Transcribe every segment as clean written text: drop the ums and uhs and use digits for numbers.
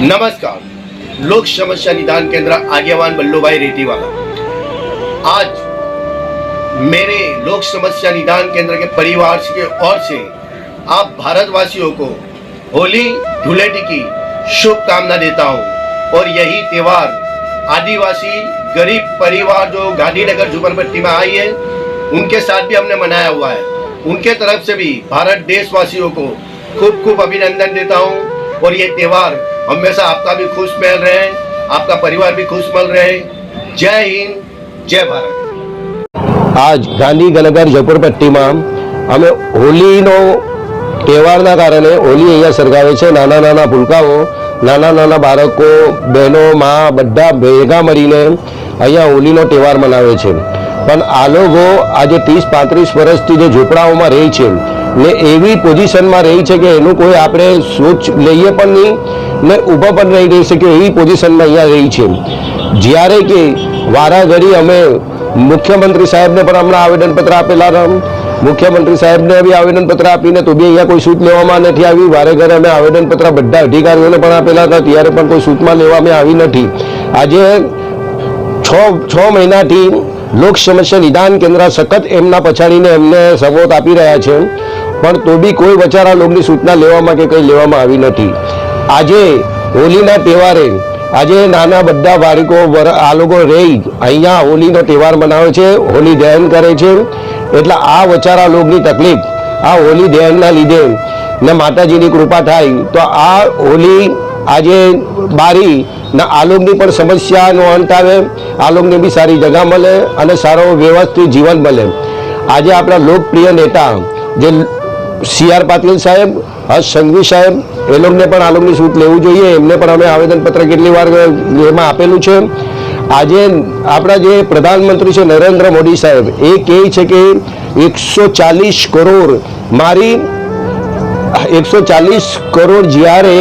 नमस्कार। लोक समस्या निदान केंद्र आगेवान बल्लूभाई रेड्डीवाला। आज मेरे लोक समस्या निदान केंद्र के परिवार की ओर से आप भारतवासियों को होली धुलेटी की शुभकामना देता हूँ। और यही त्योहार आदिवासी गरीब परिवार जो गांधीनगर झुंपड़पट्टी में आई है उनके साथ भी हमने मनाया हुआ है। उनके तरफ से भी भारत देशवासियों को खूब खूब अभिनंदन देता हूँ। और ये त्योहार हमेशा आपका भी खुश मिल रहे, आपका परिवार भी खुश मिल रहे। जय हिंद, जय भारत। आज ગાંધીનગર ઝુંપડપટ્ટીમાં અમે હોલીનો તહેવારના કારણે હોલી અહીંયા સળગાવે છે। નાના નાના ભૂલકાઓ, નાના નાના બાળકો, બહેનો, મા બધા ભેગા મળીને અહીંયા હોલીનો તહેવાર મનાવે છે। પણ આ લોકો આજે 30-35 વર્ષથી જે ઝૂંપડાઓમાં રહે છે ને એવી પોઝિશનમાં રહી છે કે એનું કોઈ આપણે સોચ લઈએ પણ નહીં ને ઊભા પણ નહીં રહી શકે એવી પોઝિશનમાં અહીંયા રહી છે। જ્યારે કે વારાઘડી અમે મુખ્યમંત્રી સાહેબને પણ હમણાં આવેદનપત્ર આપેલા હતા। મુખ્યમંત્રી સાહેબને બી આવેદનપત્ર આપીને તો બી અહીંયા કોઈ સૂટ લેવામાં નથી આવી। વારે ઘરે અમે આવેદનપત્ર બધા અધિકારીઓને પણ આપેલા હતા, ત્યારે પણ કોઈ સૂટમાં લેવામાં આવી નથી। આજે છ મહિનાથી લોક સમસ્યા નિદાન કેન્દ્ર સખત એમના પછાડીને એમને સપોર્ટ આપી રહ્યા છે, પણ તો બી કોઈ બચારા લોકોની સૂચના લેવામાં કે કંઈ લેવામાં આવી નથી। આજે હોલીના તહેવારે આજે નાના બધા બાળકો આ લોકો રહી અહીંયા હોલીનો તહેવાર મનાવે છે, હોલી દહન કરે છે। એટલે આ બચારા લોકોની તકલીફ આ હોલી દહનના લીધે ને માતાજીની કૃપા થાય તો આ હોલી આજે બારી ને આ લોકોની પણ સમસ્યાનો અંત આવે, આ લોકોને બી સારી જગા મળે અને સારો વ્યવસ્થિત જીવન મળે। આજે આપણા લોકપ્રિય નેતા જે CR પાટીલ સાહેબ, હર્ષ સંઘવી સાહેબ, એ લોકોને પણ આ લોકોની સૂટ લેવું જોઈએ। એમને પણ અમે આવેદનપત્ર કેટલી વાર એમાં આપેલું છે। આજે આપણા જે પ્રધાનમંત્રી છે નરેન્દ્ર મોદી સાહેબ એ કહે છે કે 140 કરોડ મારી 140 કરોડ જ્યારે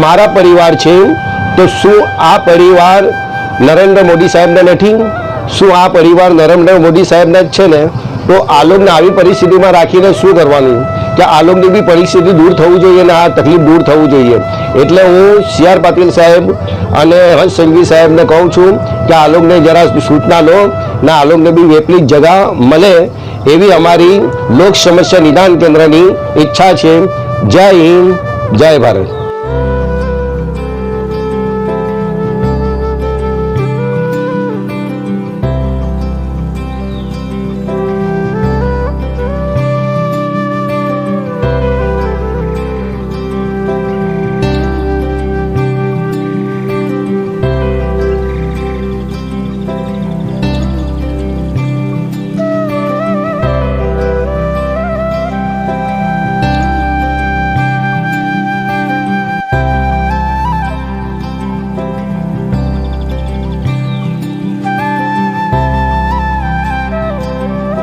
મારા પરિવાર છે તો શું આ પરિવાર નરેન્દ્ર મોદી સાહેબને નથી? શું આ પરિવાર નરેન્દ્ર મોદી સાહેબના જ છે ને? તો આ લોકોને આવી પરિસ્થિતિમાં રાખીને શું કરવાનું કે આ લોકોની બી પરિસ્થિતિ દૂર થવું જોઈએ અને આ તકલીફ દૂર થવું જોઈએ। એટલે હું CR પાટીલ સાહેબ અને હર્ષ સંઘવી સાહેબને કહું છું કે આ લોકોને જરા સૂચના લો ને આ લોકોને બી વેપલી જગા મળે એવી અમારી લોક સમસ્યા નિદાન કેન્દ્રની ઈચ્છા છે। જય હિન્દ, જય ભારત।